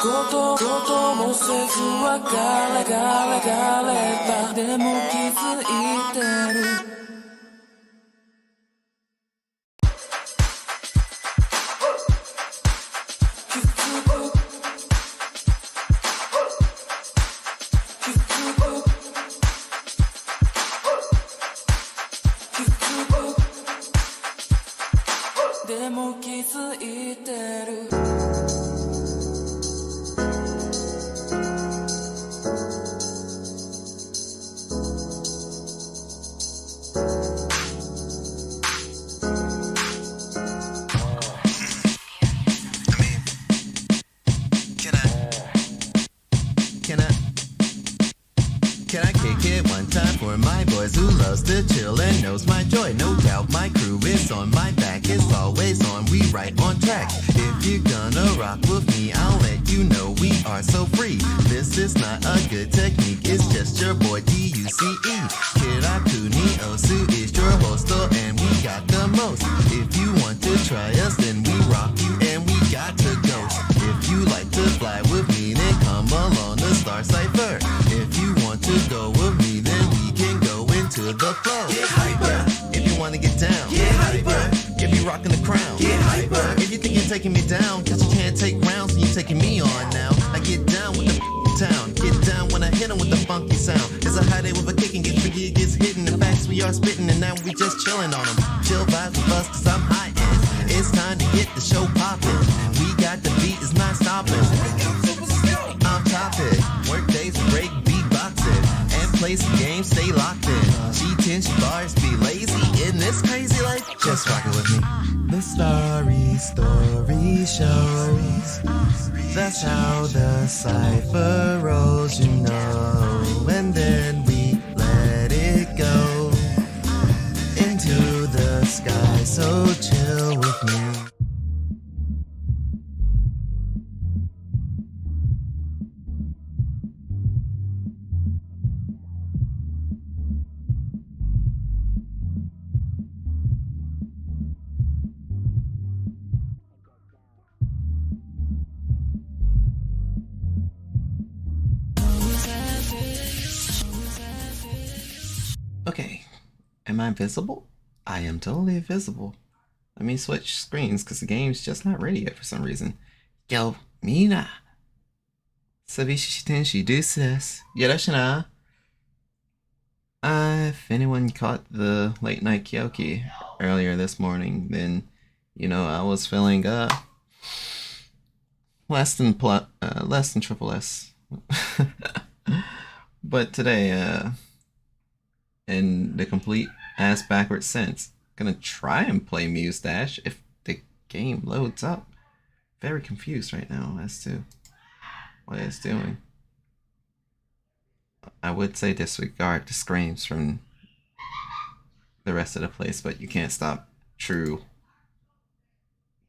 こともせずはガレたでも気づいてるでも気づいてるCan I kick it one time for my boys who loves to chill and knows my joy? No doubt my crew is on my back, it's always on, we right on track. If you're gonna rock with me, I'll let you know we are so free. This is not a good technique, it's just your boy D-U-C-E. Kirakuni Osu is your host, and we got the most. If you want to try us, then we rock you and we got to go. If you like to fly with me, then come along the Star Cipher. If you want to go with me, then we can go into the flow. Get hyper if you wanna get down. Get hyper if you rockin' the crown. Get hyper if you think you're taking me down, cause you can't take rounds, so you're taking me on now. I get down with the town, get down when I hit 'em with the funky sound. It's a high day with a kick and gets freaky, it gets hidden. The facts we are spitting and now we just chillin' on 'em. Chill vibes with us cause I'm high end. It's time to get the show poppin'. We got the beat, it's not stopping. I'm topic, work days break beatboxing, and play some games, stay locked in. G10 bars be lazy in this crazy life, just rockin' with me. The Starry Story shows, that's how the cipher rolls, you know. And then we let it go into the sky, so chill with me. Okay, am I visible? I am totally visible. Let me switch screens because the game's just not ready yet for some reason. Yo, Mina. Sabishi Tenshi Deuces. Yoroshiku. If anyone caught the late night kyoki earlier this morning, then you know I was feeling less than triple S. But today, in the complete ass backwards sense, gonna try and play Muse Dash if the game loads up. Very confused right now as to what it's doing. I would say disregard the screams from the rest of the place, but you can't stop true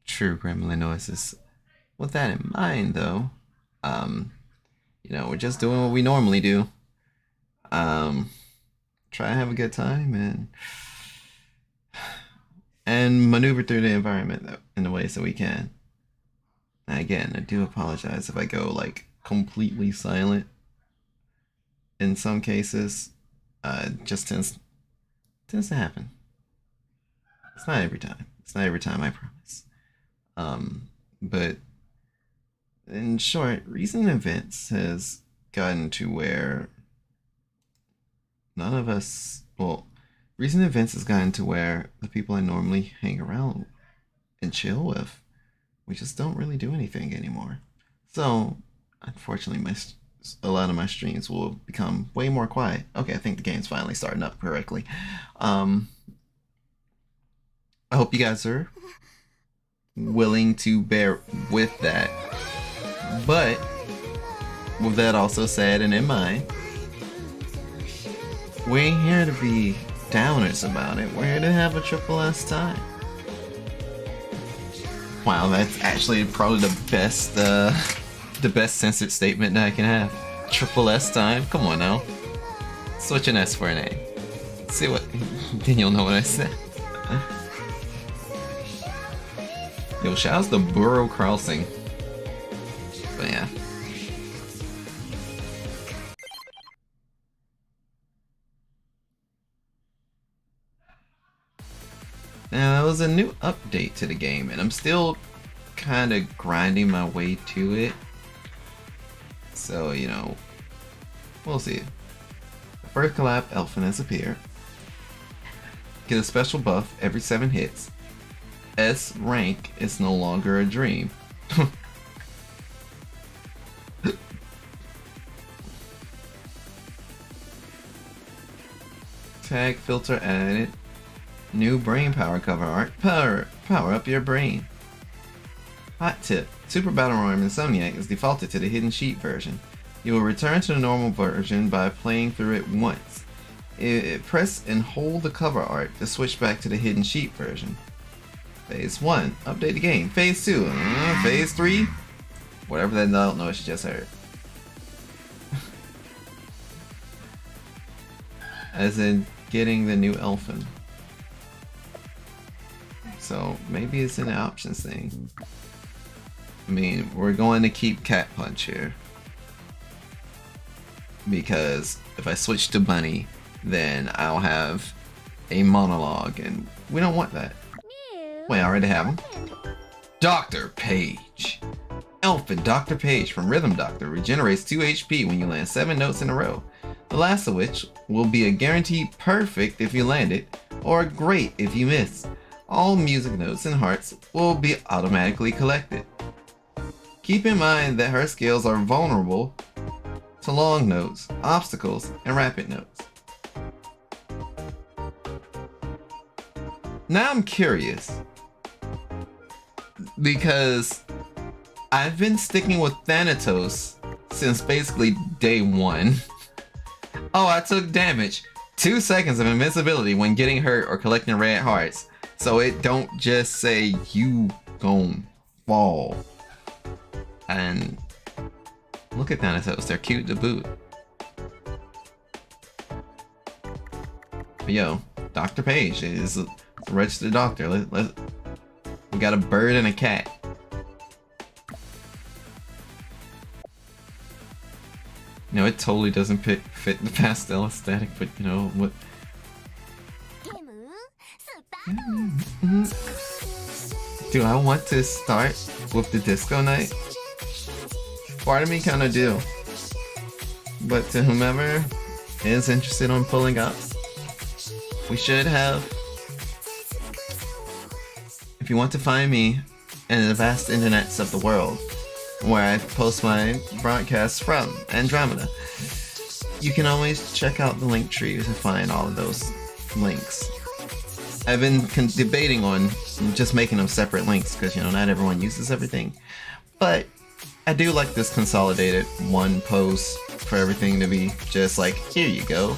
gremlin noises. With that in mind though, you know, we're just doing what we normally do. Try to have a good time and maneuver through the environment in the ways that we can. Now again, I do apologize if I go like completely silent in some cases. Just tends to happen. It's not every time. It's not every time, I promise. But in short, recent events has gotten to where none of us, well, recent events has gotten to where the people I normally hang around and chill with, we just don't really do anything anymore. So, unfortunately, a lot of my streams will become way more quiet. Okay, I think the game's finally starting up correctly. I hope you guys are willing to bear with that. But with that also said and in mind, we ain't here to be downers about it. We're here to have a triple S time. Wow, that's actually probably the best censored statement that I can have. Triple S time? Come on now. Switch an S for an A. See what? Then you'll know what I said. Yo, shoutouts to Burrow Crossing. But yeah. Now, there was a new update to the game, and I'm still kind of grinding my way to it. So, you know, we'll see. The first collab Elfin has appeared. Get a special buff every 7 hits. S rank is no longer a dream. Tag filter added. New brain power cover art. Power up your brain. Hot tip. Super Battle Royale Insomniac is defaulted to the hidden sheet version. You will return to the normal version by playing through it once. Press and hold the cover art to switch back to the hidden sheet version. Phase 1. Update the game. Phase 2. Phase 3. Whatever that I don't know what you just heard. As in getting the new Elfin. So maybe it's an options thing. I mean, we're going to keep Cat Punch here. Because if I switch to Bunny, then I'll have a monologue, and we don't want that. Wait, I already have him. Dr. Page. Elfin Dr. Page from Rhythm Doctor regenerates 2 HP when you land 7 notes in a row. The last of which will be a guaranteed perfect if you land it, or great if you miss. All music notes and hearts will be automatically collected. Keep in mind that her skills are vulnerable to long notes, obstacles, and rapid notes. Now I'm curious, because I've been sticking with Thanatos since basically day 1. Oh, I took damage. 2 seconds of invincibility when getting hurt or collecting red hearts. So it don't just say you gon' fall. And look at Thanatos, they're cute to boot. But yo, Dr. Page is a registered doctor. We got a bird and a cat. No, it totally doesn't fit the pastel aesthetic, but you know what? Do I want to start with the disco night? Part of me kind of do. But to whomever is interested in pulling up, we should have. If you want to find me in the vast internets of the world, where I post my broadcasts from, Andromeda, you can always check out the link tree to find all of those links. I've been debating on just making them separate links because, you know, not everyone uses everything. But I do like this consolidated one post for everything to be just like, here you go.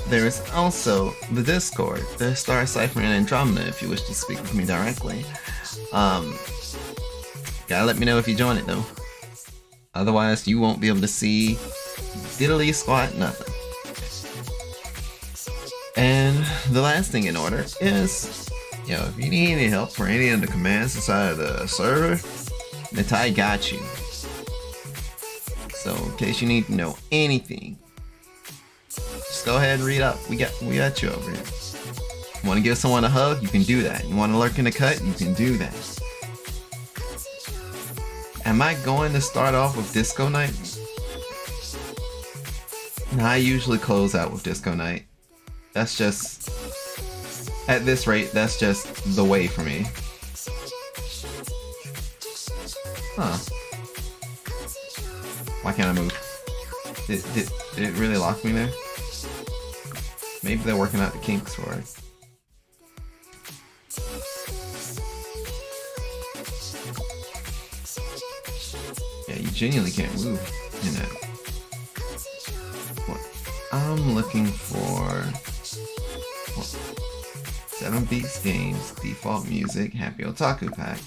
There is also the Discord, the Star Cypher and Andromeda, if you wish to speak with me directly. Gotta let me know if you join it though. Otherwise, you won't be able to see diddly squat nothing. And the last thing in order is, you know, if you need any help for any of the commands inside of the server, Natai got you. So in case you need to know anything, just go ahead and read up. We got you over here. You want to give someone a hug? You can do that. You want to lurk in the cut? You can do that. Am I going to start off with Disco Night? No, I usually close out with Disco Night. That's just, at this rate, that's just the way for me. Huh. Why can't I move? Did it really lock me there? Maybe they're working out the kinks for it. Yeah, you genuinely can't move in that. What I'm looking for... 7 Beats Games, Default Music, Happy Otaku Pack,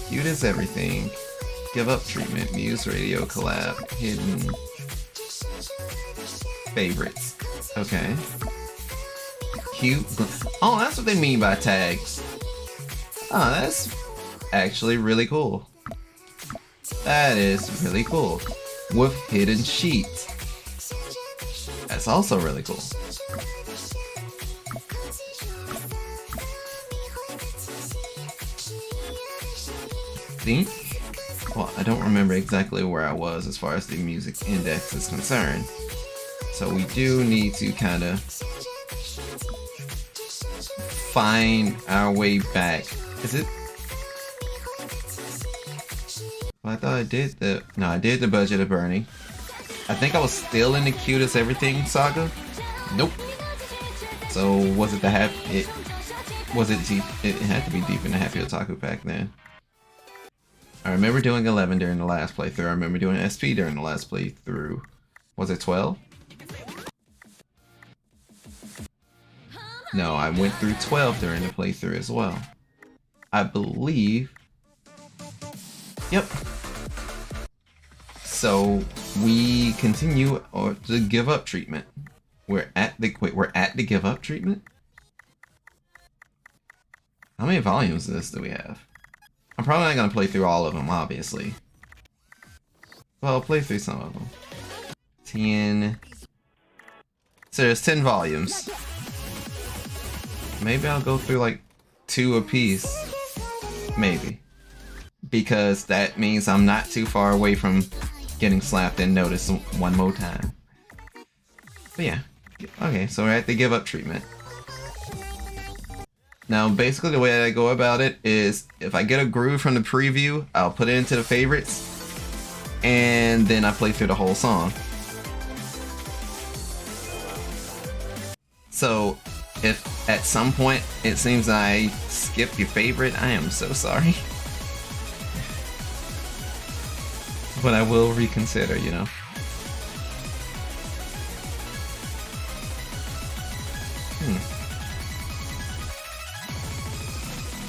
Cute as Everything, Give Up Treatment, Muse Radio Collab, Hidden Favorites. Okay. Cute. Oh, that's what they mean by tags. Oh, that's actually really cool. That is really cool. With hidden sheets. That's also really cool. Think? Well, I don't remember exactly where I was as far as the music index is concerned. So we do need to kind of find our way back. Is it? Well, I thought I did the... No, I did the Budget of Burning. I think I was still in the Cutest Everything saga. Nope. So was it the happy? It was it deep? It had to be deep in the Happy Otaku Pack then. I remember doing 11 during the last playthrough. I remember doing SP during the last playthrough. Was it 12? No, I went through 12 during the playthrough as well. I believe. Yep. So we continue the give up treatment. We're at the give up treatment? How many volumes of this do we have? I'm probably not gonna play through all of them, obviously. Well, I'll play through some of them. 10. So there's 10 volumes. Maybe I'll go through like 2 apiece. Maybe. Because that means I'm not too far away from getting slapped and noticed one more time. But yeah. Okay, so we're at the give up treatment. Now, basically the way I go about it is if I get a groove from the preview, I'll put it into the favorites, and then I play through the whole song. So, if at some point it seems I skipped your favorite, I am so sorry. But I will reconsider, you know.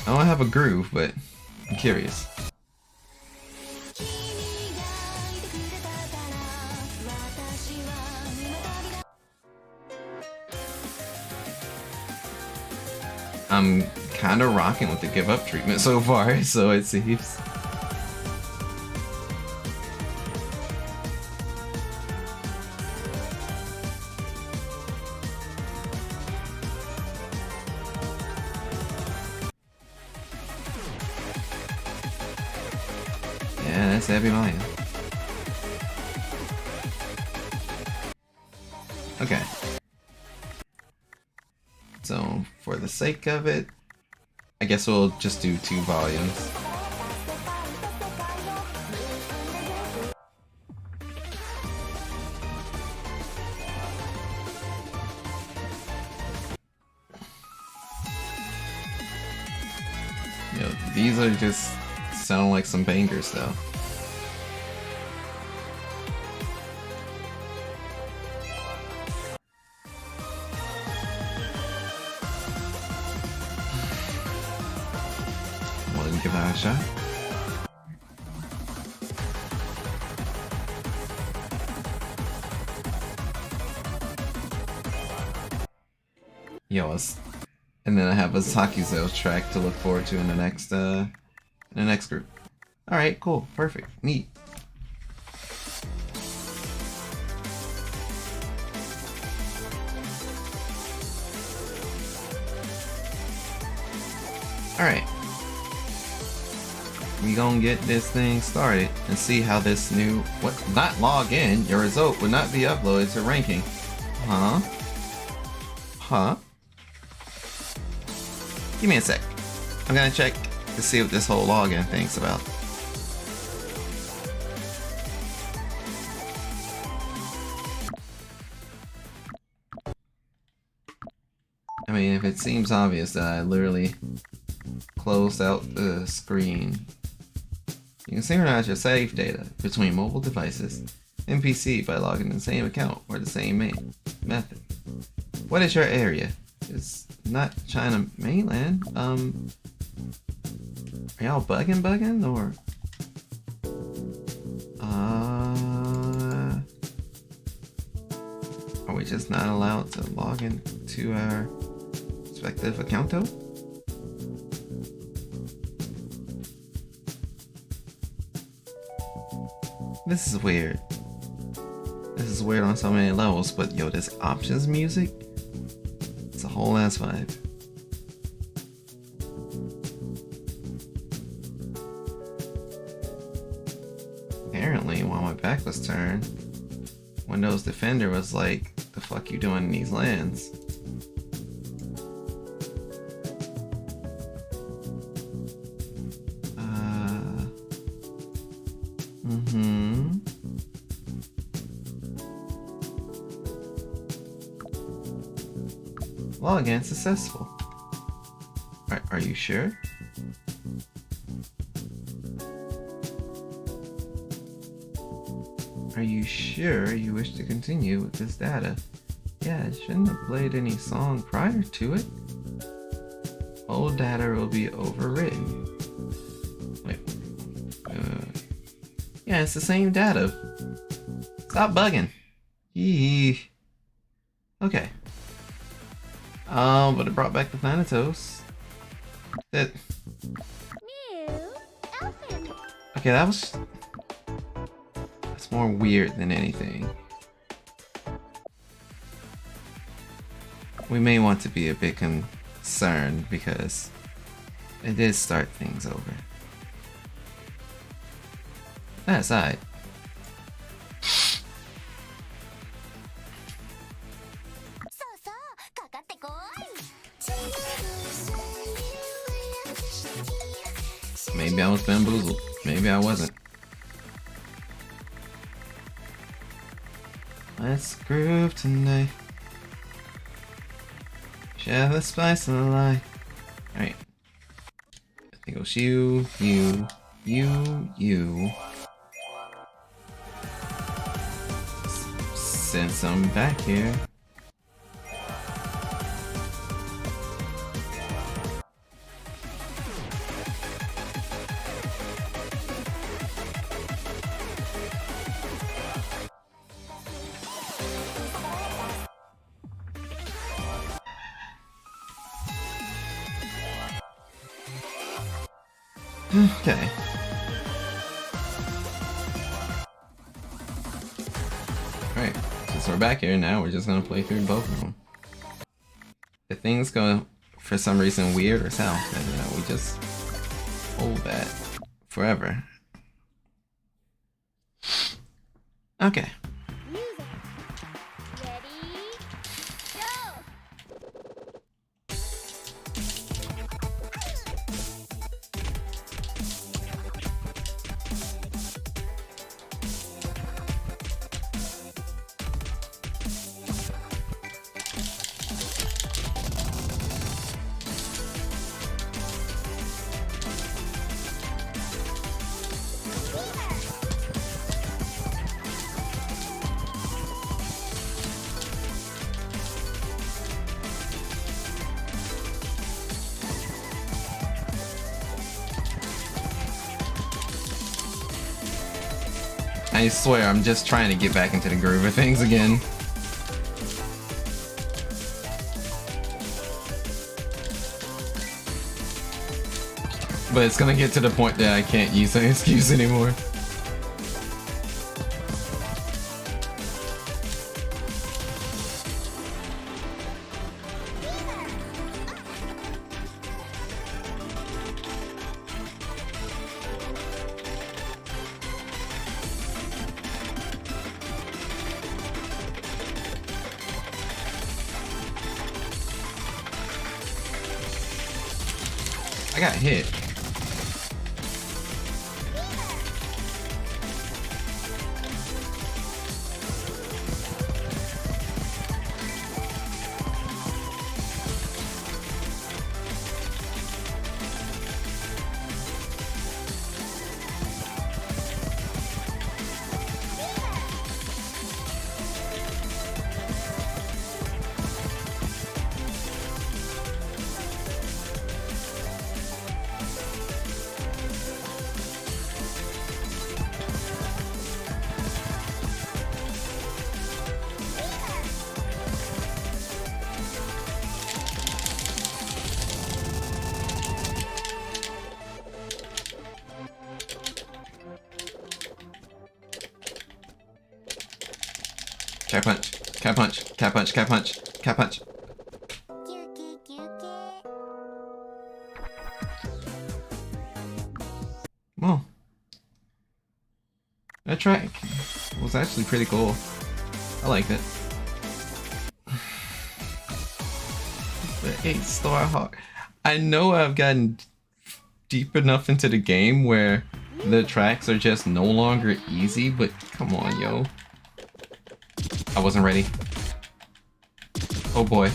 I don't have a groove, but I'm curious. I'm kind of rocking with the give up treatment so far, so it seems. Yeah, that's heavy volume. Okay. So, for the sake of it, I guess we'll just do 2 volumes. You know, these are just sound like some bangers though. Well, then give that a shot. Yours. And then I have a Sakuzo track to look forward to in the next group. Alright, cool, perfect, neat. Alright. We gonna get this thing started and see how this new... What? Not log in. Your result would not be uploaded to ranking. Huh? Huh? Give me a sec. I'm gonna check to see what this whole login thing's about. I mean, if it seems obvious that I literally closed out the screen, You can synchronize your save data between mobile devices and PC by logging in the same account or the same method. What is your area? It's not China mainland. Are y'all bugging or? Are we just not allowed to log into our respective account though? This is weird. This is weird on so many levels, but yo, this options music, it's a whole ass vibe. Apparently, while my back was turned, Windows Defender was like, the fuck you doing in these lands? Login successful. Are you sure? Are you sure you wish to continue with this data? Yeah, it shouldn't have played any song prior to it. Old data will be overwritten. Wait. Yeah, it's the same data. Stop bugging. Yee. Okay. But it brought back the Thanatos. Okay, that's more weird than anything. We may want to be a bit concerned because it did start things over. That aside, maybe I was bamboozled. Maybe I wasn't. Let's groove tonight. Share the spice of life. Alright. I think it was you. Send some back here. Okay. Alright, since we're back here now, we're just gonna play through both of them. If things go for some reason weird or south, then we just hold that forever. Okay. I swear, I'm just trying to get back into the groove of things again. But it's gonna get to the point that I can't use an excuse anymore. I got hit. Cat punch. Cat punch. Cat punch. Cat punch. Cat punch. Well, that track was actually pretty cool. I liked it. The 8-star heart. I know I've gotten deep enough into the game where the tracks are just no longer easy, but come on, yo. I wasn't ready. Oh boy.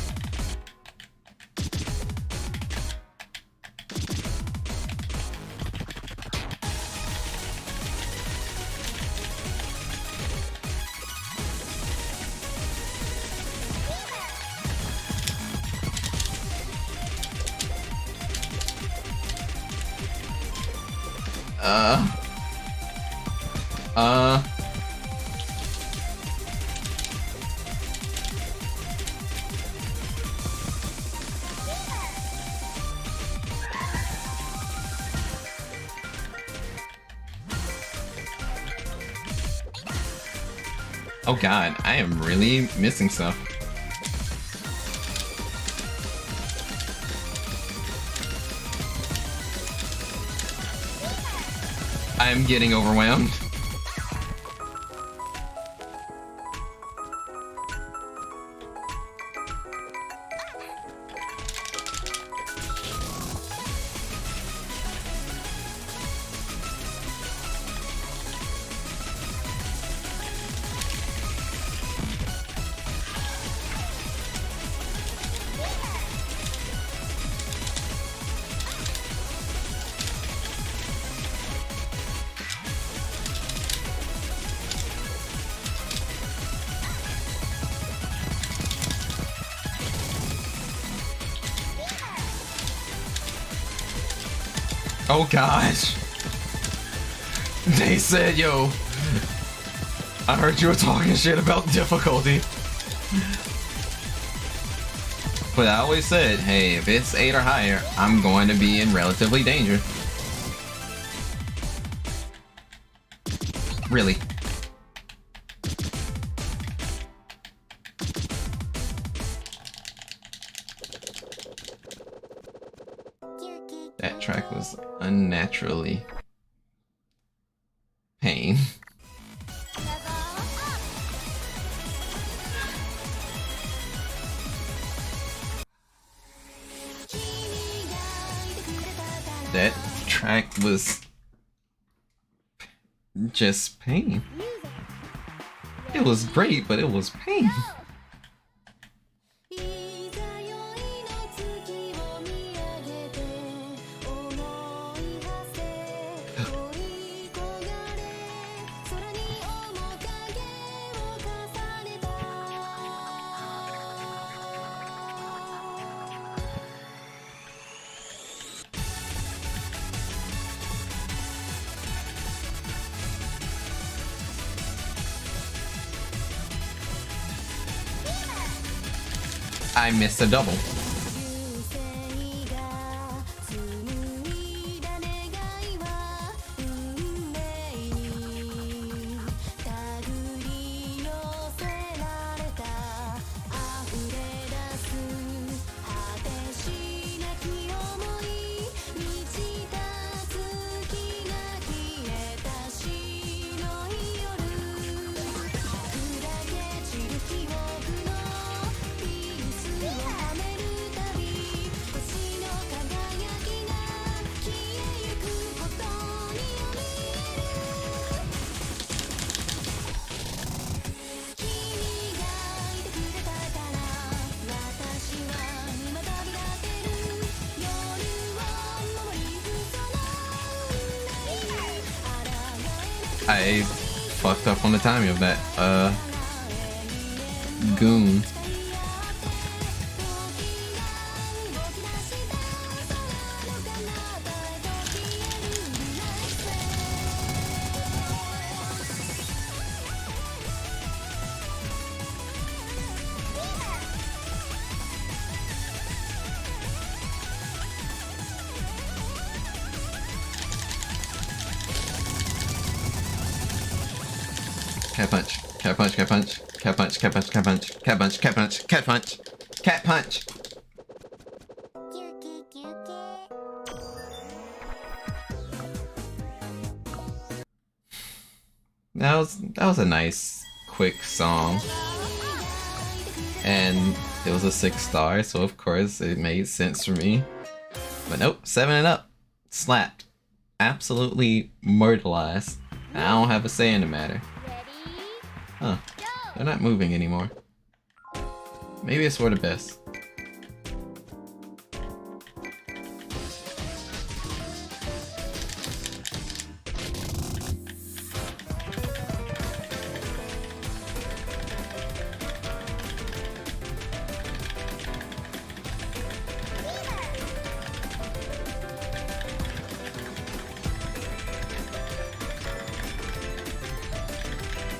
Oh god, I am really missing stuff. I'm getting overwhelmed. Oh gosh. They said, yo, I heard you were talking shit about difficulty. But I always said, hey, if it's 8 or higher, I'm going to be in relatively danger. Really. That track was unnaturally pain. That track was just pain. It was great, but it was pain. I missed a double. I fucked up on the timing of that, goon. Cat punch. Cat punch. Cat punch. Cat punch. Cat punch. Cat punch. Cat punch. Cat punch. Cat punch. Cat punch. That was a nice, quick song. And it was a 6-star, so of course it made sense for me. But nope, 7 and up. Slapped. Absolutely murderized. I don't have a say in the matter. Huh. They're not moving anymore. Maybe it's for the best.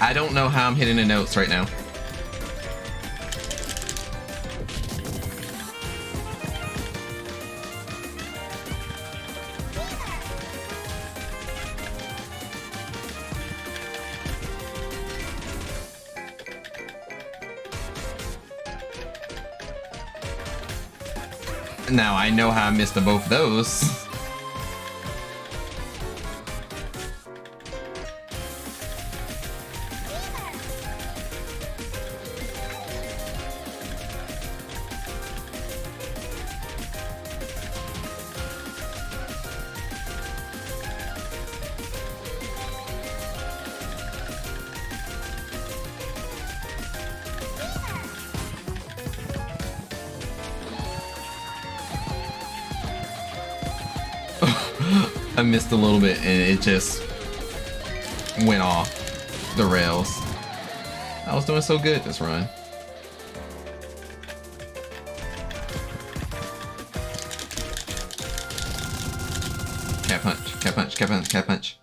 I don't know how I'm hitting the notes right now. Now I know how I missed both of those. I missed a little bit and it just went off the rails. I was doing so good this run. Cat punch, cat punch, cat punch, cat punch.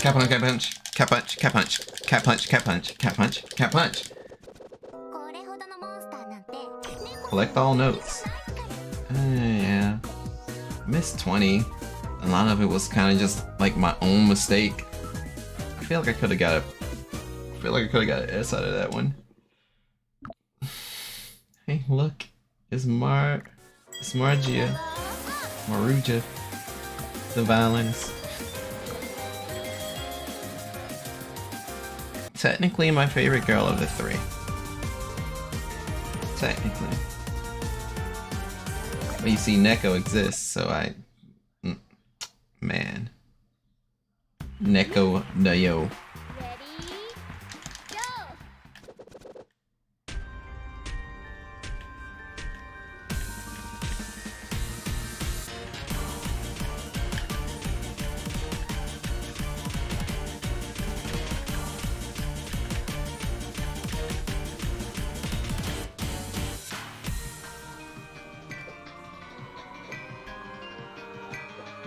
Cat punch, cat punch, cat punch, cat punch, cat punch, cat punch, cat punch, cat punch. Collect all notes. Yeah. Missed 20. A lot of it was kind of just like my own mistake. I feel like I could have got an S out of that one. Hey, look. It's Margia. Maruja. The violinist. Technically my favorite girl of the 3. Technically. But you see, Neko exists, so man. Neko Dayo.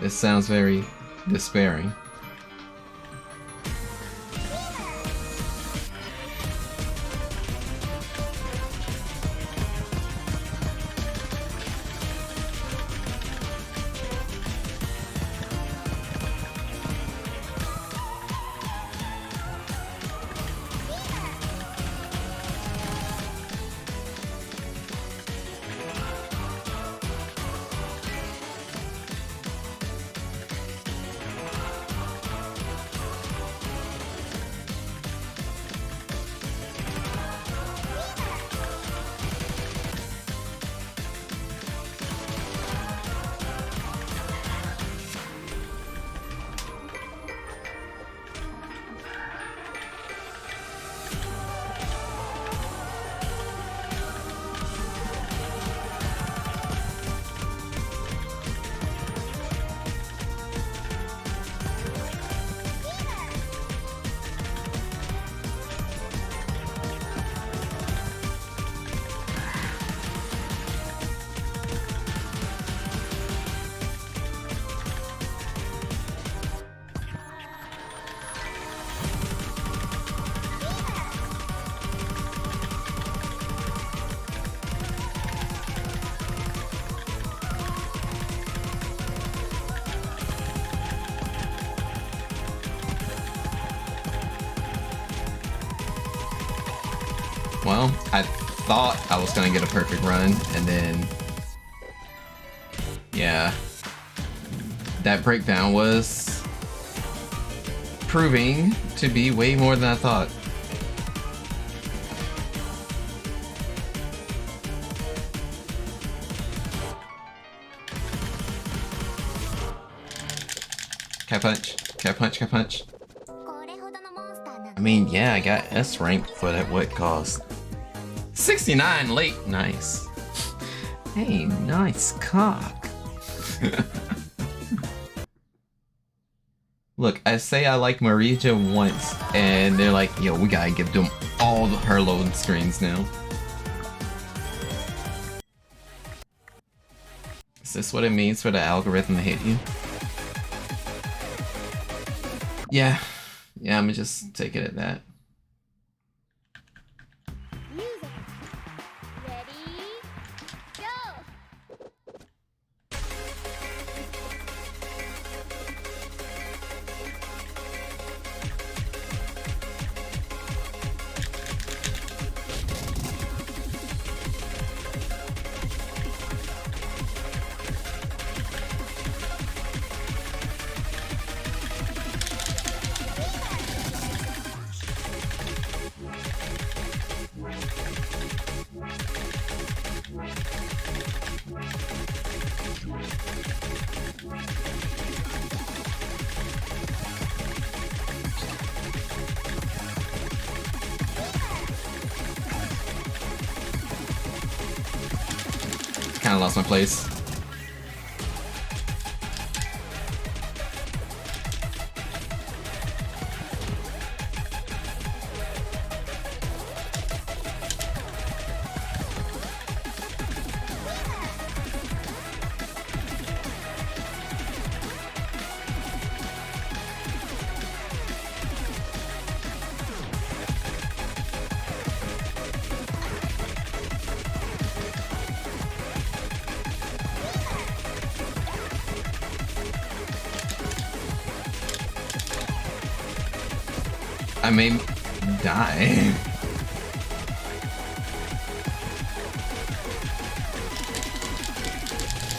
This sounds very despairing. Well, I thought I was gonna get a perfect run, and then yeah, that breakdown was proving to be way more than I thought. Cat punch, cat punch, cat punch. I mean, yeah, I got S rank for that what cost? 69 late, nice. Hey, nice cock. Look, I say I like Marija once, and they're like, yo, we gotta give them all her loading screens now. Is this what it means for the algorithm to hit you? Yeah, I'm gonna just take it at that. Kinda lost my place. I may die.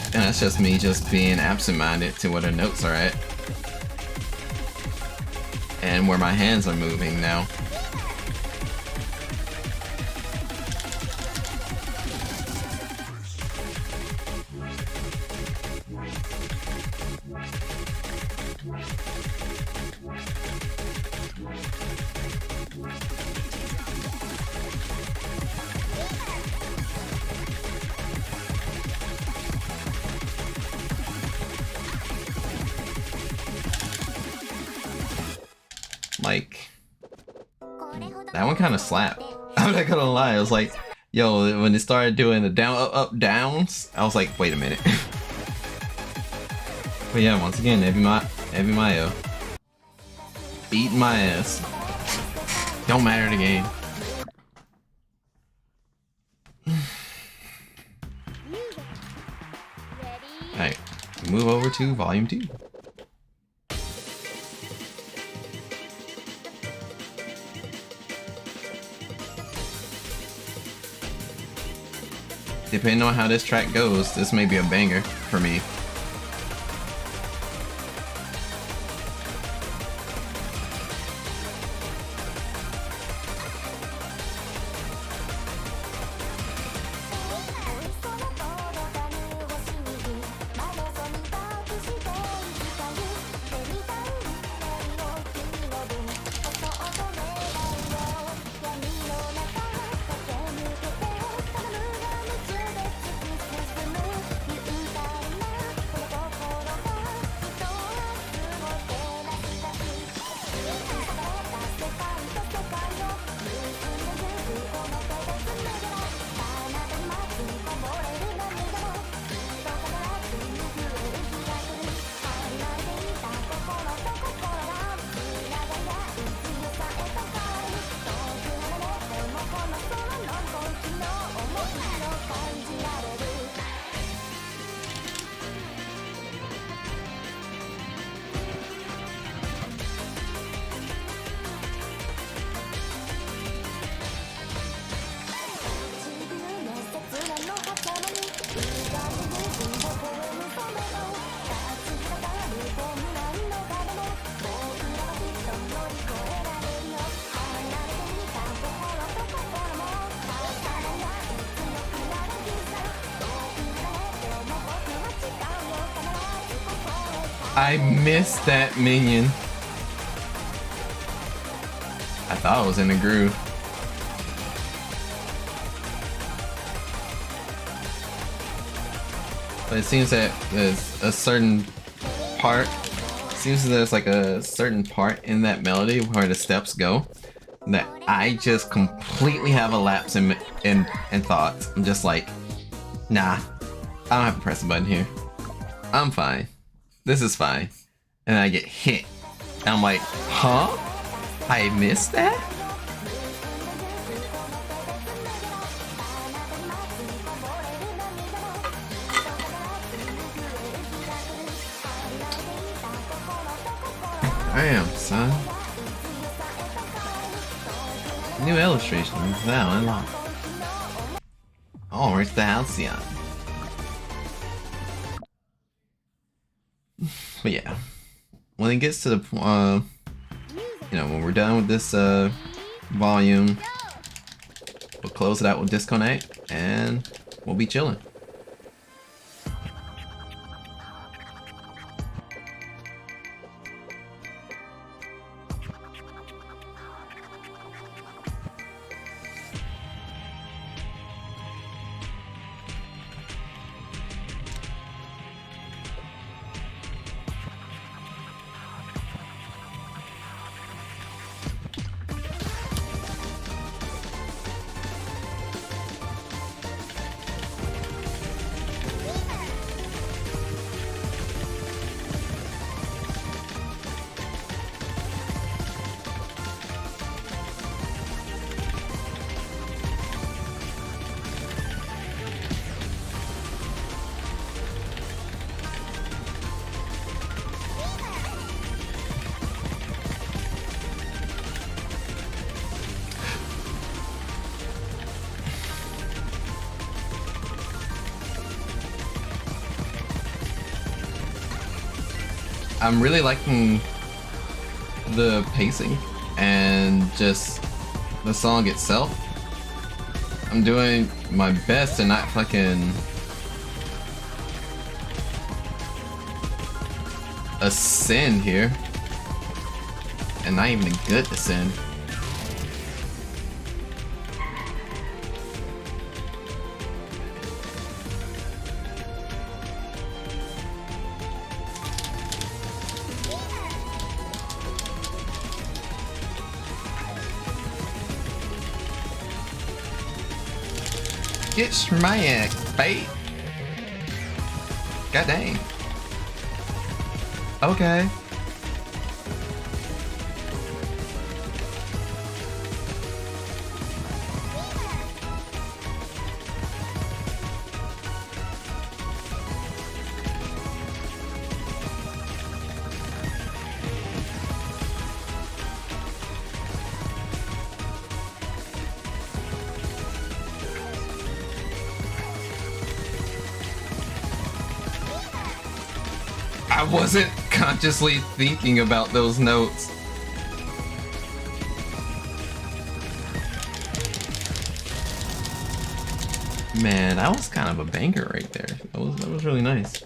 And that's just me just being absent-minded to where the notes are at. And where my hands are moving now. Like, that one kind of slapped. I'm not gonna lie, I was like, yo, when it started doing the down, up, up, downs, I was like, wait a minute. But yeah, once again, Evi Mayo. Beating my ass. Don't matter the game. Alright, move over to Volume 2. Depending on how this track goes, this may be a banger for me. I missed that minion. I thought I was in a groove. But it seems that there's a certain part. Seems there's like a certain part in that melody where the steps go that I just completely have a lapse in thoughts. I'm just like, nah, I don't have to press a button here. I'm fine. This is fine. And I get hit. And I'm like, huh? I missed that? Damn, son. New illustrations now unlocked. Oh, it's the Halcyon. But yeah, when it gets to the you know, when we're done with this volume, we'll close it out with Disconnect, and we'll be chilling. I'm really liking the pacing and just the song itself. I'm doing my best to not fucking ascend here. And not even a good ascend. Get smacked, bait. God dang. Okay. I wasn't consciously thinking about those notes. Man, that was kind of a banger right there. That was really nice.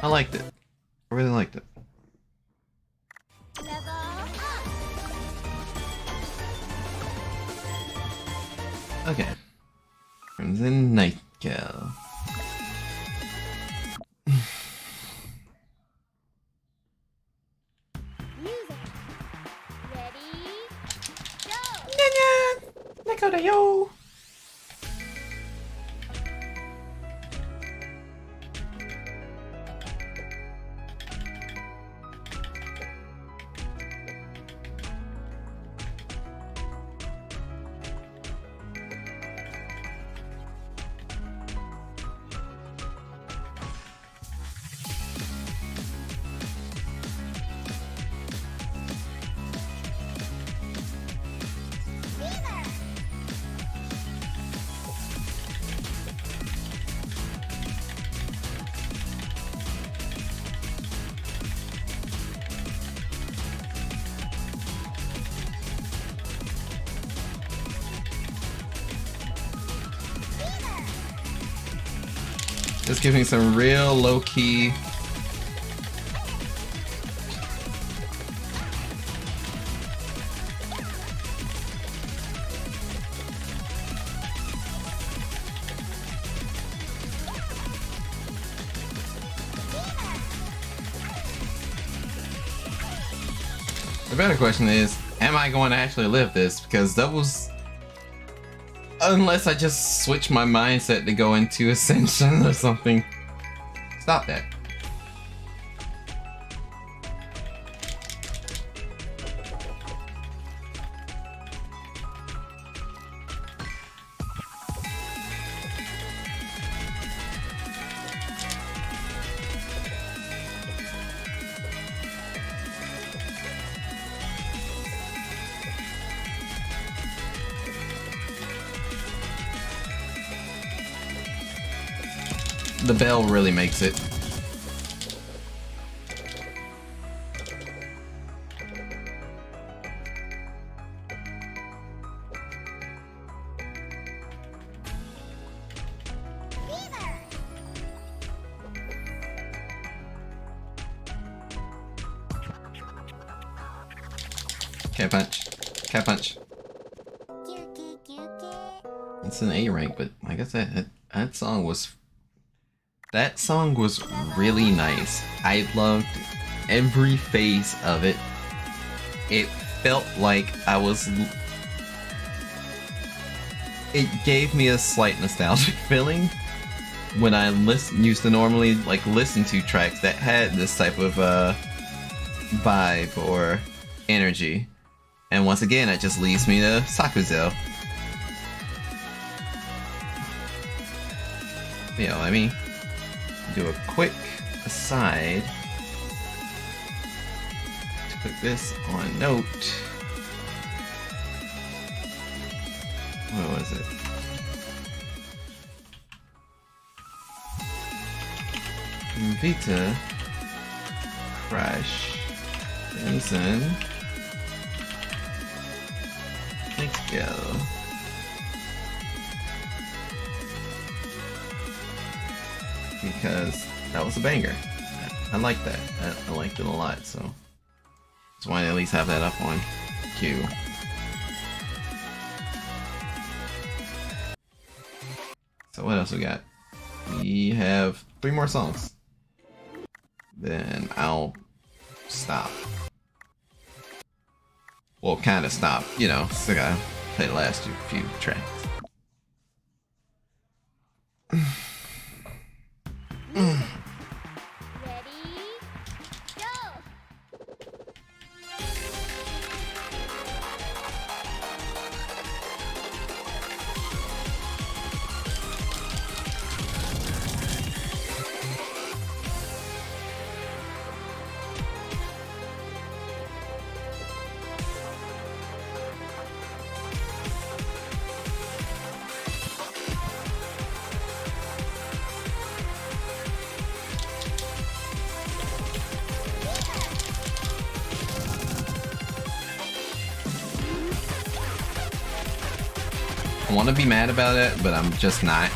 I liked it. I really liked it. Okay. Crimson Night Girl. Yo. Just give me some real low-key. The better question is, am I going to actually live this? Because doubles, unless I just switch my mindset to go into Ascension or something. Stop that. The bell really makes it. Cat punch. Cat punch. It's an A rank, but like I said, that song was really nice. I loved every phase of it. It felt like it gave me a slight nostalgic feeling when I used to normally like listen to tracks that had this type of vibe or energy. And once again, it just leads me to Sakuzel. You know, let me do a quick aside to put this on note. What was it? Vita, Crash, Crimson, let's go. Because that was a banger. I like that. I liked it a lot, so that's why I at least have that up on queue. So what else we got? We have 3 more songs. Then I'll stop. Well, kind of stop, you know, still gotta play the last few tracks. I want to be mad about it, but I'm just not.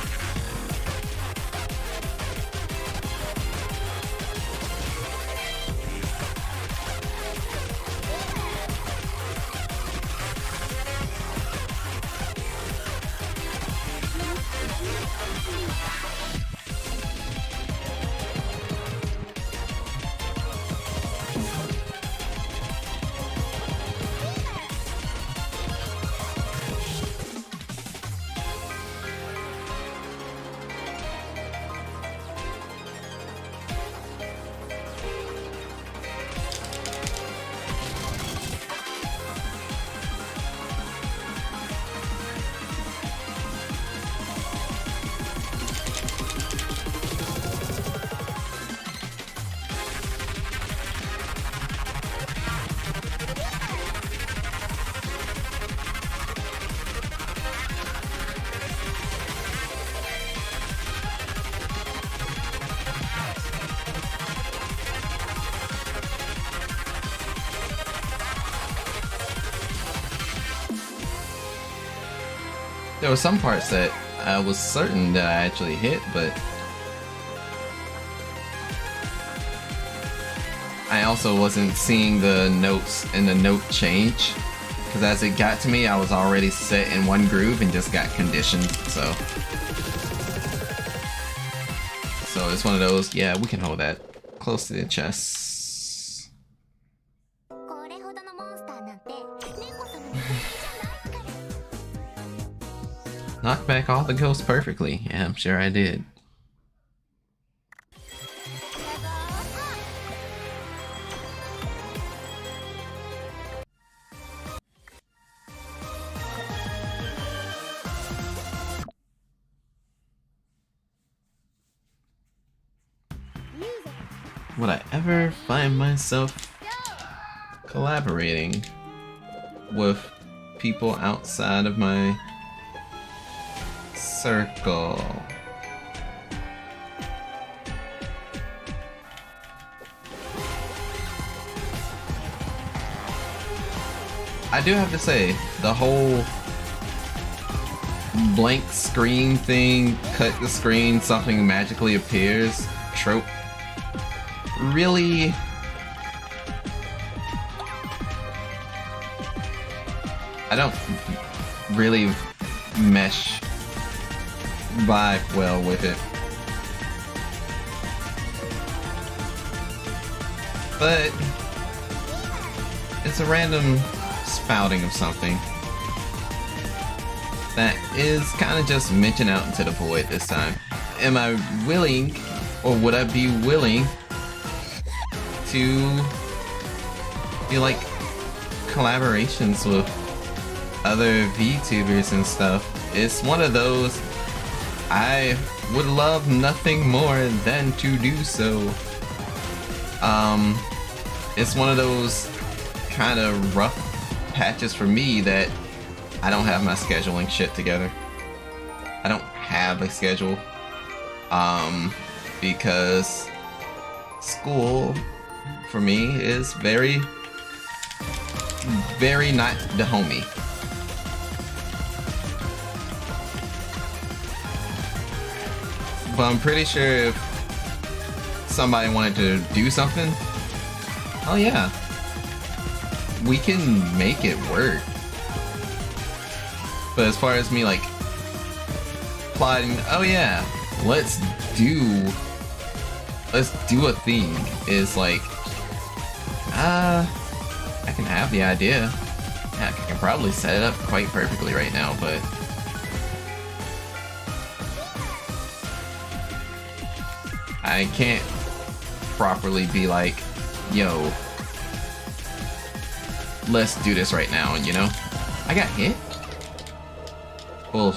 There were some parts that I was certain that I actually hit, but also wasn't seeing the notes and the note change, because as it got to me, I was already set in one groove and just got conditioned. So it's one of those. Yeah, we can hold that close to the chest. Knocked back all the ghosts perfectly. Yeah, I'm sure I did. Would I ever find myself collaborating with people outside of my circle? I do have to say, the whole blank screen thing, cut the screen, something magically appears trope, really I don't really mesh vibe well with it. But it's a random spouting of something that is kind of just mentioned out into the void this time. Am I willing, or would I be willing to do like collaborations with other VTubers and stuff? It's one of those I would love nothing more than to do so. It's one of those kind of rough patches for me that I don't have my scheduling shit together. I don't have a schedule because school for me is very, very not the homie. But I'm pretty sure if somebody wanted to do something, oh yeah, we can make it work. But as far as me like plotting, oh yeah, let's do a thing, is like, I can have the idea. Yeah, I can probably set it up quite perfectly right now, but I can't properly be like, yo, let's do this right now, you know? I got hit? Bull.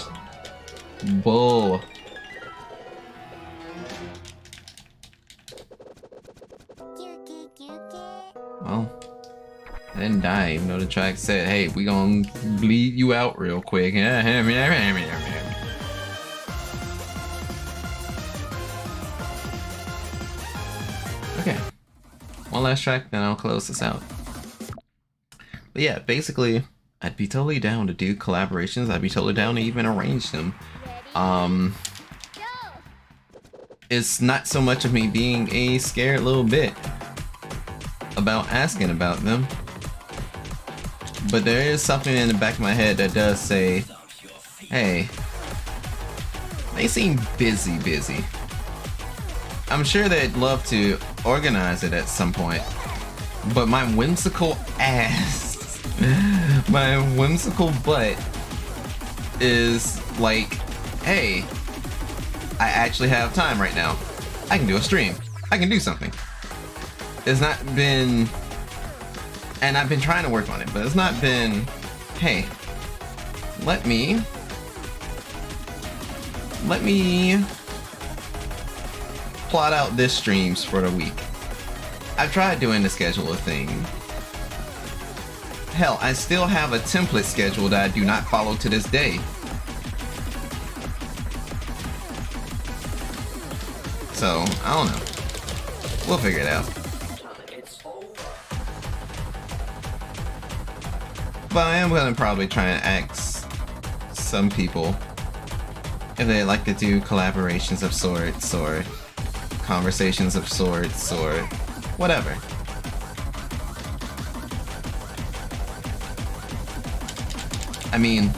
Well, I didn't die, even though the track said, hey, we gonna bleed you out real quick. Okay, one last track, then I'll close this out. But yeah, basically, I'd be totally down to do collaborations. I'd be totally down to even arrange them. It's not so much of me being a scared little bit about asking about them, but there is something in the back of my head that does say, hey, they seem busy. I'm sure they'd love to organize it at some point, but my whimsical ass, my whimsical butt is like, hey, I actually have time right now. I can do a stream. I can do something. It's not been, and I've been trying to work on it, but it's not been, hey, let me plot out this streams for the week. I've tried doing the schedule thing. Hell, I still have a template schedule that I do not follow to this day. So, I don't know. We'll figure it out. But I am gonna probably try and ask some people if they like to do collaborations of sorts, or conversations of sorts, or whatever. I mean,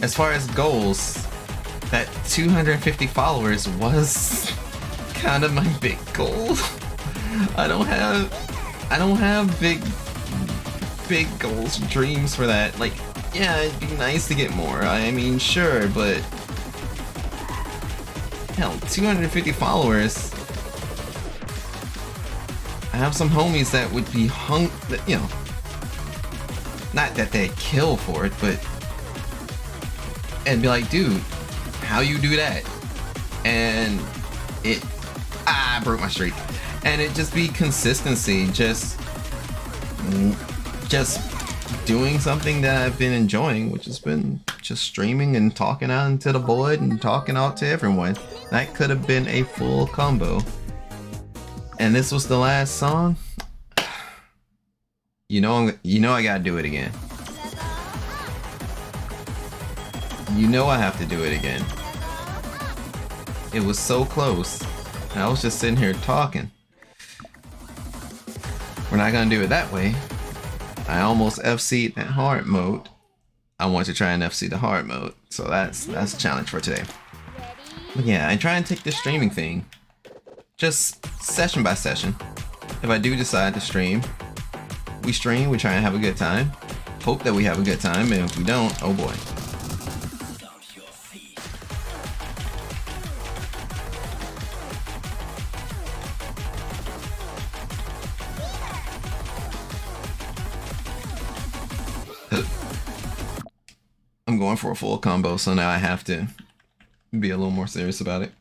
as far as goals, that 250 followers was kind of my big goal. I don't have big goals, dreams for that. Like, yeah, it'd be nice to get more. I mean, sure, but hell, 250 followers. I have some homies that would be you know, not that they'd kill for it, but and be like, dude, how you do that? And I broke my streak. And it just be consistency, just doing something that I've been enjoying, which has been just streaming and talking out into the void and talking out to everyone. That could have been a full combo. And this was the last song. You know I gotta do it again. You know I have to do it again. It was so close. I was just sitting here talking. We're not gonna do it that way. I almost FC'd that hard mode. I want to try and FC the hard mode. So that's a challenge for today. But yeah, I try and take the streaming thing just session by session. If I do decide to stream, we stream, we try and have a good time. Hope that we have a good time, and if we don't, oh boy. I'm going for a full combo, so now I have to be a little more serious about it.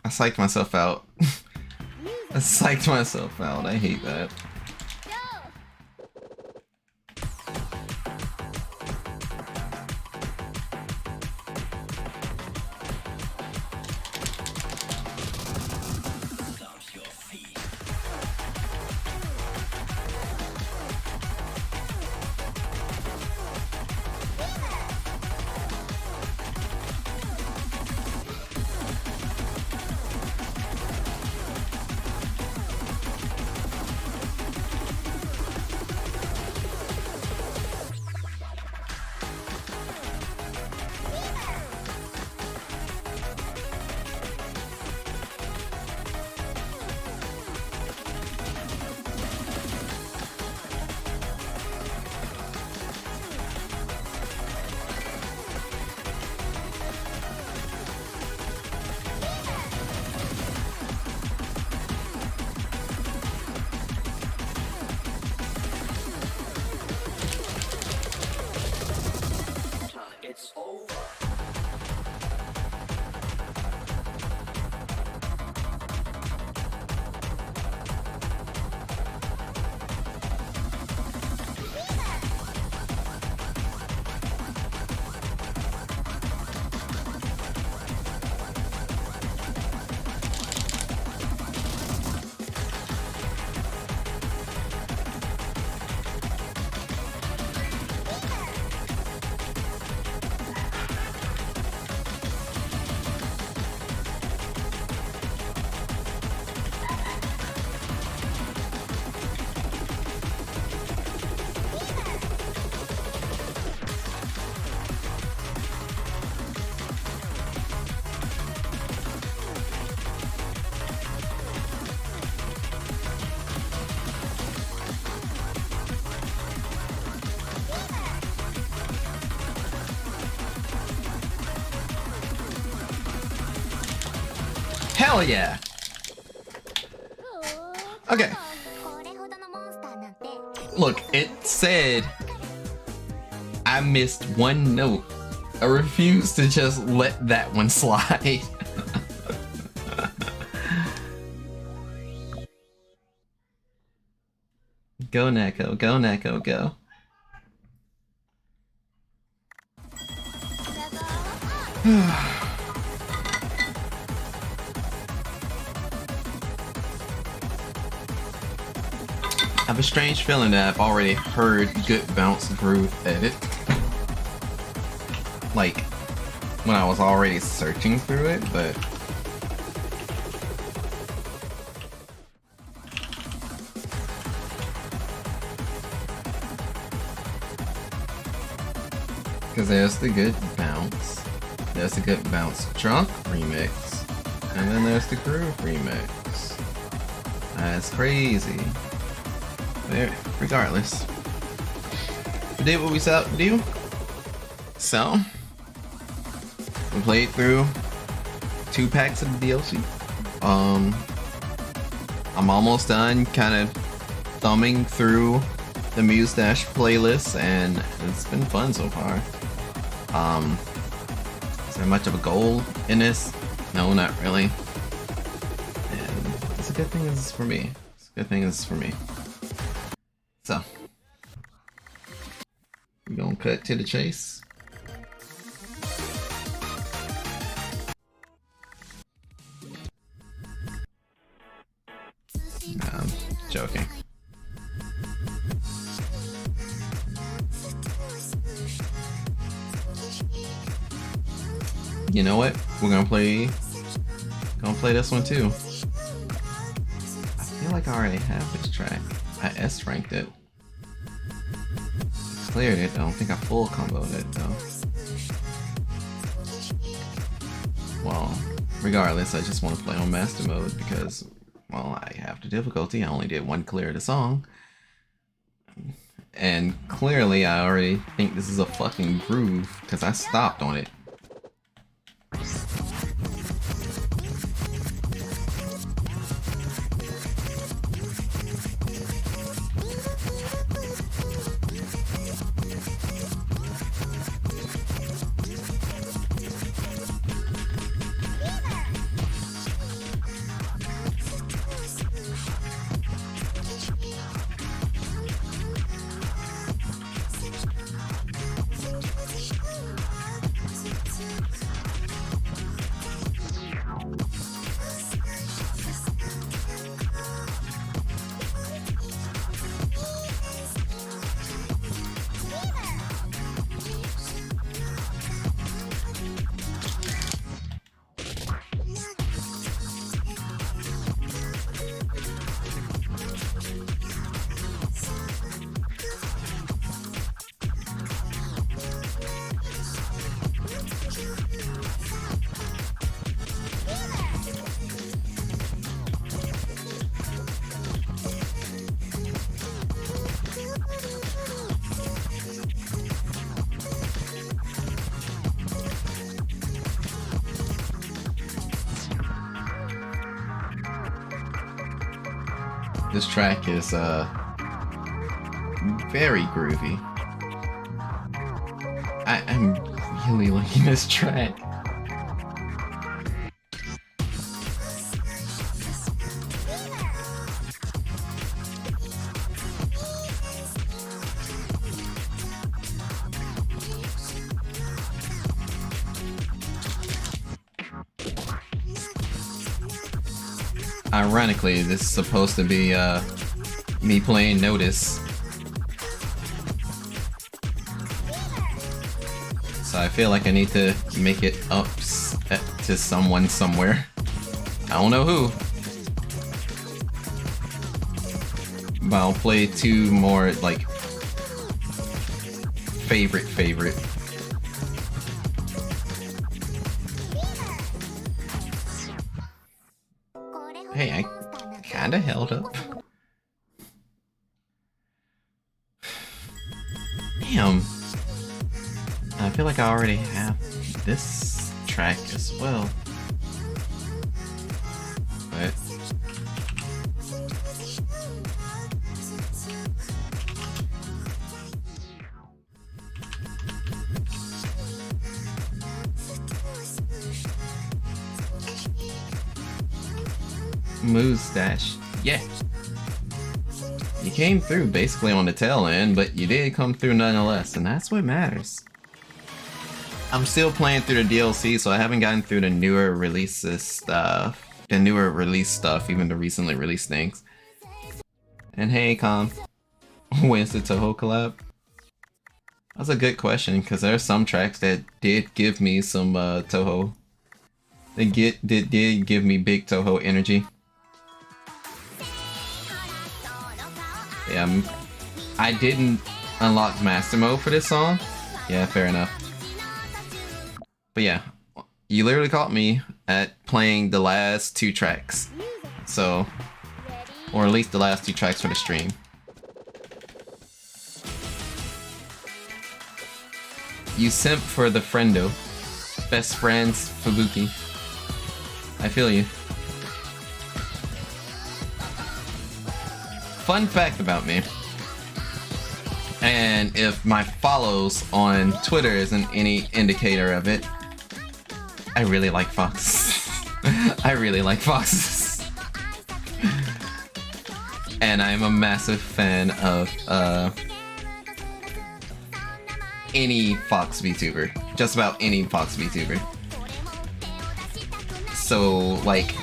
I psyched myself out. I psyched myself out. I hate that. Hell yeah. Okay. Look, it said I missed one note. I refuse to just let that one slide. Go Neko, go Neko, go. I have a strange feeling that I've already heard Good Bounce Groove edit. Like, when I was already searching through it, but... Because there's the Good Bounce, there's the Good Bounce Drunk remix, and then there's the Groove remix. That's crazy. But regardless, we did what we set out to do. So, we played through 2 packs of the DLC. I'm almost done kind of thumbing through the Muse Dash playlist, and it's been fun so far. Is there much of a goal in this? No, not really. And it's a good thing this is for me. It's a good thing this is for me. So, we're gonna cut to the chase. No, I'm joking. You know what? We're gonna play this one too. I feel like I already have this track. I S-ranked it. Cleared it. I don't think I full comboed it though. Well, regardless, I just want to play on master mode because, well, I have the difficulty. I only did 1 clear of the song. And clearly I already think this is a fucking groove because I stopped on it. This track is very groovy. I'm really liking this track. Ironically, this is supposed to be me playing Notice. So I feel like I need to make it up to someone somewhere. I don't know who. But I'll play 2 more, like, favorite. Hey, I kinda held up. Damn. I feel like I already have this track as well. Muse Dash. Yeah. You came through basically on the tail end, but you did come through nonetheless, and that's what matters. I'm still playing through the DLC, so I haven't gotten through the newer releases stuff. The newer release stuff, even the recently released things. And hey, Con. When's the Toho collab? That's a good question, because there are some tracks that did give me some Toho. They did give me big Toho energy. Yeah, I didn't unlock Master Mode for this song. Yeah, fair enough. But yeah, you literally caught me at playing the last 2 tracks. So, or at least the last 2 tracks for the stream. You simp for the friendo. Best friends, Fubuki. I feel you. Fun fact about me. And if my follows on Twitter isn't any indicator of it, I really like foxes. I really like foxes. And I'm a massive fan of any fox VTuber. Just about any fox VTuber. So, like,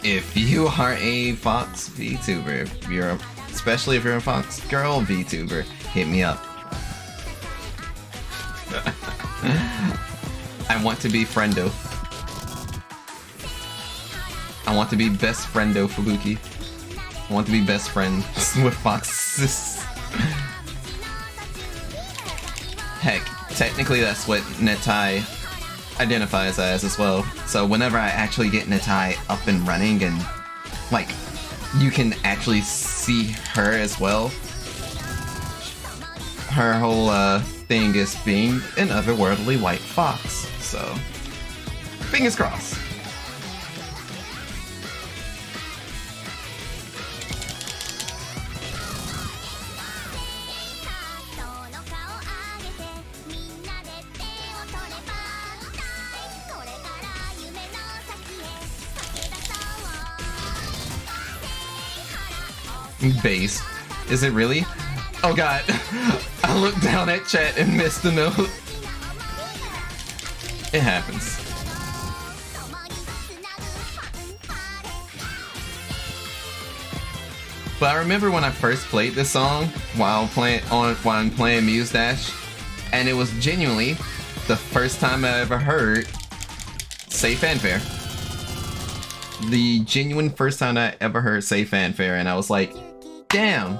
if you are a fox VTuber, especially if you're a fox girl VTuber, hit me up. I want to be friendo. I want to be best friendo Fubuki. I want to be best friends with foxes. Heck, technically that's what Netai identifies as well. So whenever I actually get Netai up and running and like you can actually see her as well, her whole thing is being an otherworldly white fox. So fingers crossed. Base. Is it really? Oh god. I looked down at chat and missed the note. It happens. But I remember when I first played this song while I'm playing Muse Dash, and it was genuinely the first time I ever heard Say Fanfare. The genuine first time I ever heard Say Fanfare, and I was like, damn,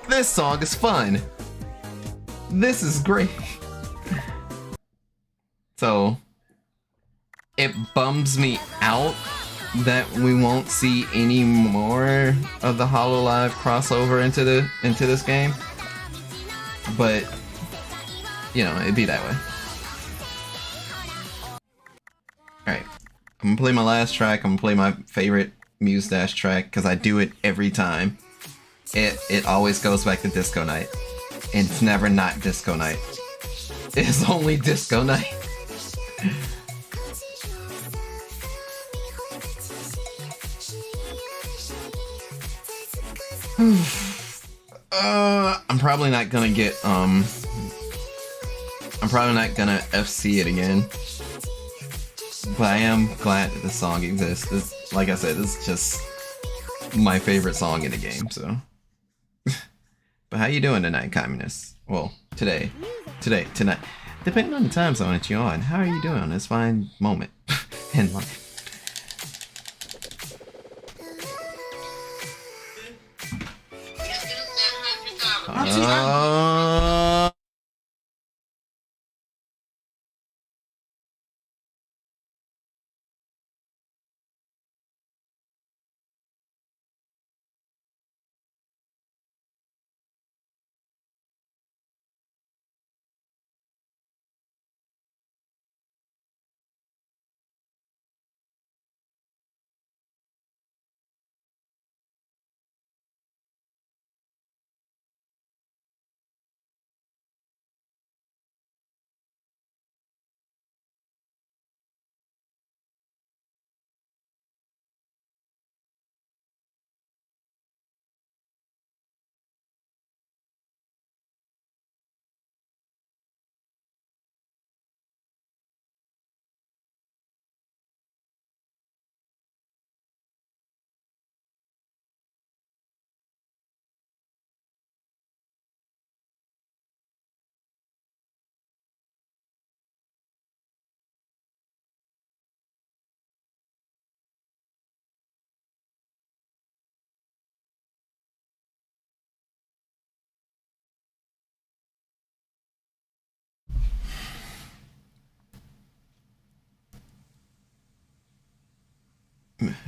this song is fun. This is great. So, it bums me out that we won't see any more of the HoloLive crossover into this game. But, you know, it'd be that way. Alright, I'm gonna play my last track. I'm gonna play my favorite Muse Dash track because I do it every time. It always goes back to Disco Night. It's never not Disco Night. It's only Disco Night. I'm probably not gonna get I'm probably not gonna FC it again. But I am glad that this song exists. This, like I said, this is just my favorite song in the game, so. But how you doing tonight, communists? Well, tonight. Depending on the time zone that you're on, how are you doing on this fine moment in life?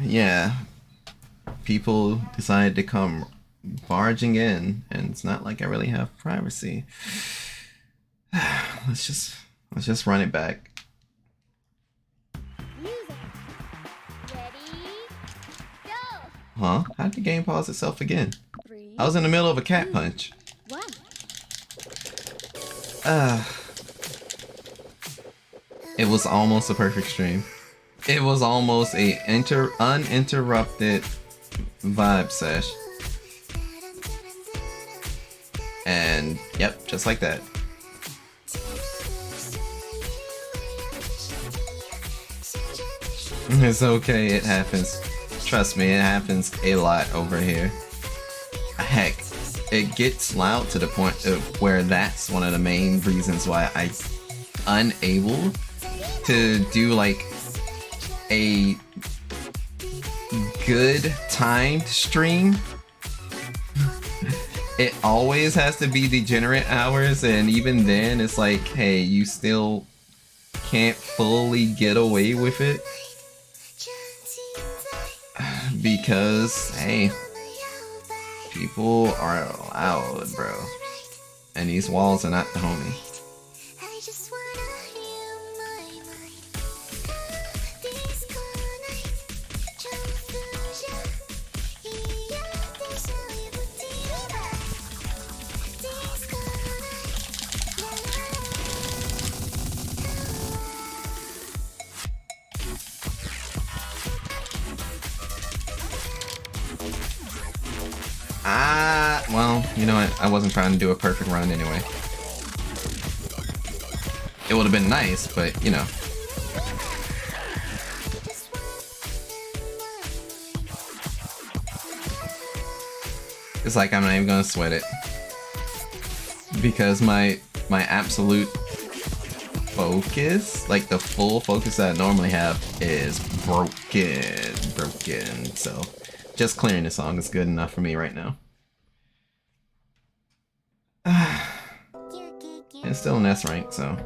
yeah, people decided to come barging in, and it's not like I really have privacy. let's just run it back. Huh? How did the game pause itself again? I was in the middle of a cat punch. It was almost a perfect stream. It was almost a uninterrupted vibe sesh. And yep, just like that. It's okay, it happens. Trust me, it happens a lot over here. Heck, it gets loud to the point of where that's one of the main reasons why I'm unable to do like a good timed stream. It always has to be degenerate hours, and even then it's like, hey, you still can't fully get away with it because, hey, people are loud, bro, and these walls are not the homie. Well, you know what? I wasn't trying to do a perfect run anyway. It would have been nice, but you know. It's like I'm not even gonna sweat it. Because my absolute focus, like the full focus that I normally have, is broken. So just clearing the song is good enough for me right now. It's still an S rank, so there's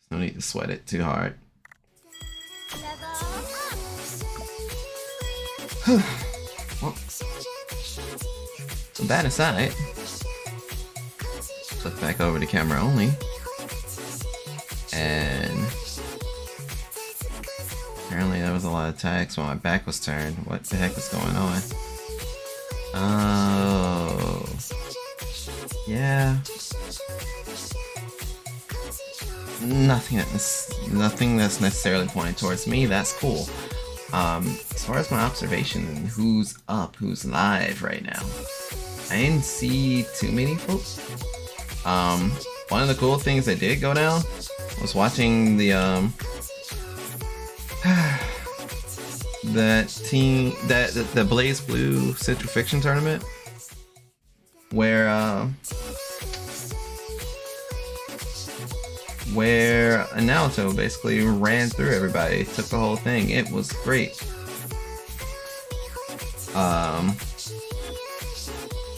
no need to sweat it too hard. Well, that aside, flip back over to camera only, and apparently there was a lot of tags when my back was turned. What the heck was going on? Oh, yeah. Nothing that's necessarily pointing towards me. That's cool. As far as my observation and who's up, who's live right now, I didn't see too many folks. One of the cool things that did go down was watching the the Blaze Blue Central Fiction tournament, where Naoto basically ran through everybody, took the whole thing. It was great. I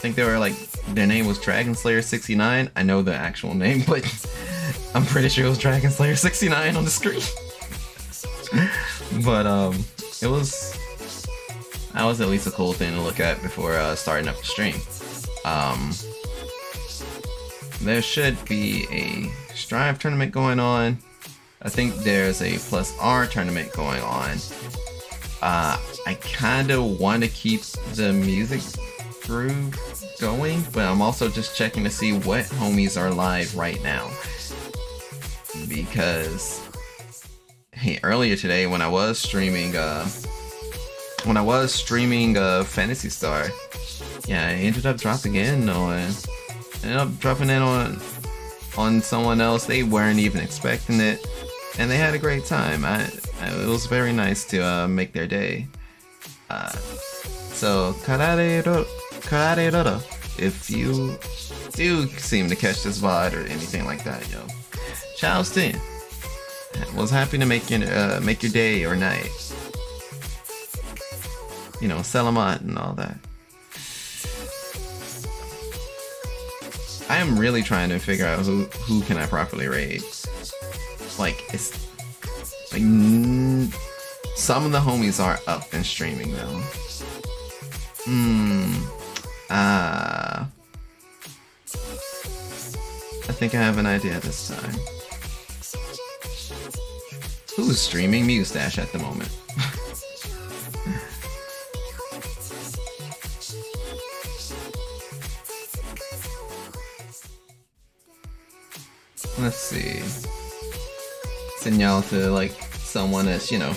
think they were like, their name was Dragon Slayer 69. I know the actual name, but I'm pretty sure it was Dragon Slayer 69 on the screen. But that was at least a cool thing to look at before starting up the stream. There should be a Strive tournament going on. I think there's a Plus R tournament going on. I kind of want to keep the music groove going, but I'm also just checking to see what homies are live right now. Because, hey, earlier today when I was streaming Phantasy Star, yeah, I ended up dropping in on someone else. They weren't even expecting it, and they had a great time. It was very nice to make their day. So Karareroro, if you do seem to catch this VOD or anything like that, yo, shouts to you. Was happy to make your day or night. You know, Salamat and all that. I am really trying to figure out who can I properly raid. Like, it's like Some of the homies are up and streaming though. I think I have an idea this time. Who's streaming Muse Dash at the moment? Let's see. Send y'all to like someone that's, you know,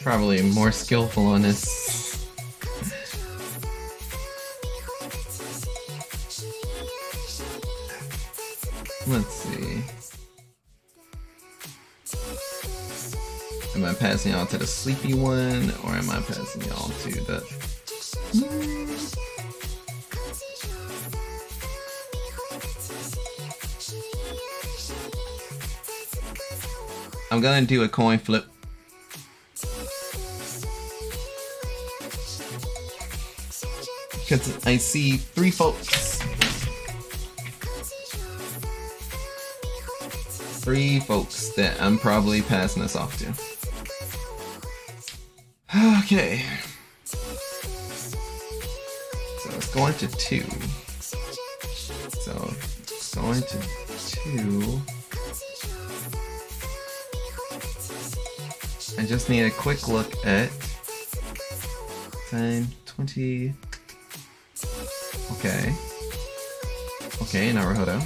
probably more skillful on this. Let's see. Am I passing y'all to the sleepy one, or am I passing y'all to the... I'm gonna do a coin flip. Because I see 3 folks. 3 folks that I'm probably passing this off to. Okay. So it's going to 2. So it's going to 2. I just need a quick look at time 20. Okay. Okay, Naruhodo.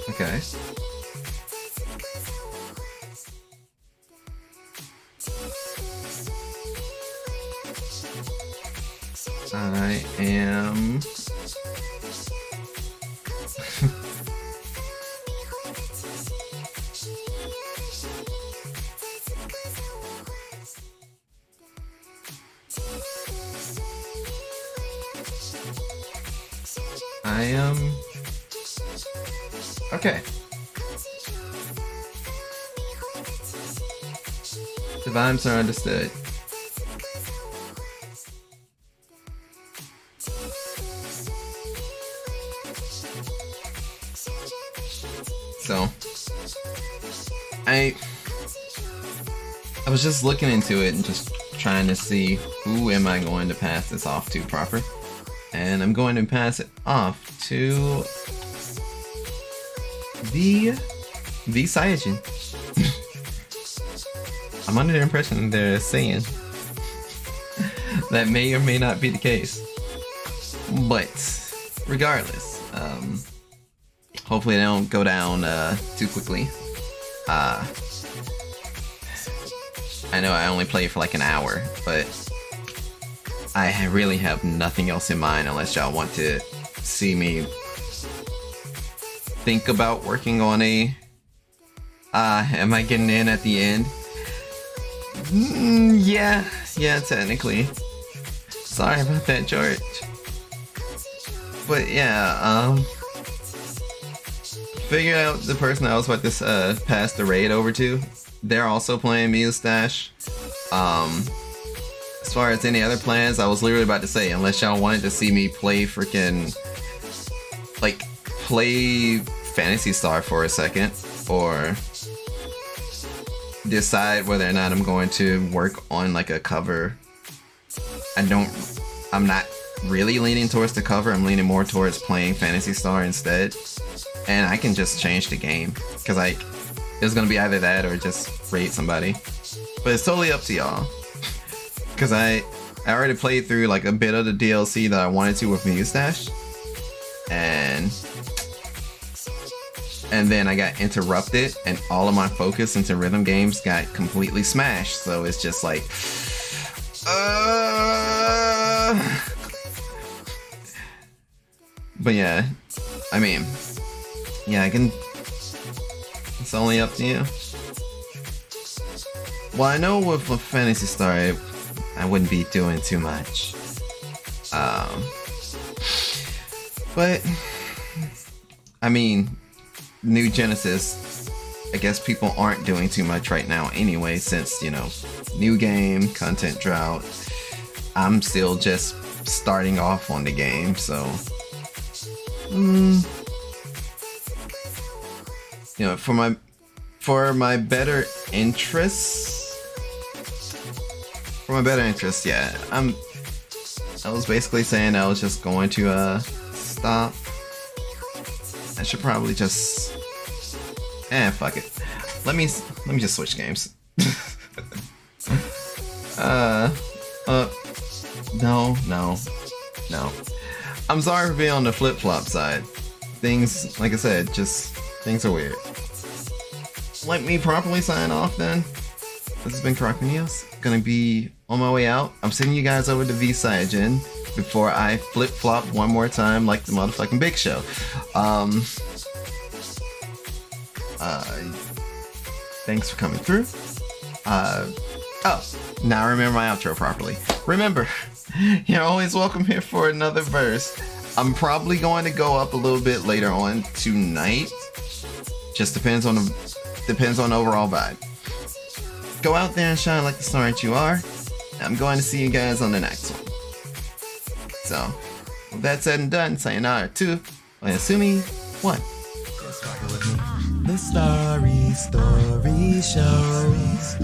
Okay. I am... I am... Okay. The vibes are understood. So, I was just looking into it and just trying to see who am I going to pass this off to proper. And I'm going to pass it off to the Saiyajin. I'm under the impression they're saying that may or may not be the case. But regardless, hopefully they don't go down too quickly. I know I only played for like an hour, but I really have nothing else in mind unless y'all want to see me think about working on a... am I getting in at the end? Yeah, technically. Sorry about that, George. But yeah, figured out the person I was about to pass the raid over to. They're also playing Muse Dash. As far as any other plans, I was literally about to say, unless y'all wanted to see me play freaking... like, play Phantasy Star for a second, or decide whether or not I'm going to work on like a cover. I'm not really leaning towards the cover, I'm leaning more towards playing Phantasy Star instead. And I can just change the game, because like, it's gonna be either that or just raid somebody. But it's totally up to y'all. Because I already played through like a bit of the DLC that I wanted to with Muse Dash. And then I got interrupted, and all of my focus into rhythm games got completely smashed. So it's just like, but yeah, I mean, yeah, I can. It's only up to you. Well, I know with Phantasy Star, I wouldn't be doing too much. But I mean, New Genesis, I guess people aren't doing too much right now anyway, since, you know, new game, content drought. I'm still just starting off on the game, so You know, for my better interests. For my better interest, yeah. I was basically saying I was just going to stop. I should probably just fuck it. Let me just switch games. No. I'm sorry for being on the flip-flop side. Things, like I said, things are weird. Let me properly sign off then. This has been Correct News. Gonna be on my way out. I'm sending you guys over to V-Cygen before I flip-flop one more time like the motherfucking Big Show. Thanks for coming through. Now I remember my outro properly. Remember, you're always welcome here for another verse. I'm probably going to go up a little bit later on tonight. Just depends on the overall vibe. Go out there and shine like the star that you are. I'm going to see you guys on the next one. So, with that said and done, sayonara to Oyasumi 1. The starry story shows.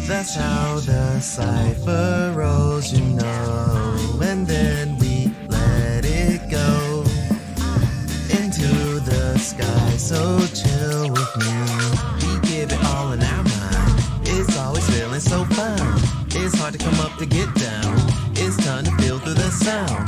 That's how the cipher rolls, you know. And then we let it go into the sky. So chill with me. We give it all in our mind. It's always feeling so fun. It's hard to come up to get down. It's time to feel through the sound.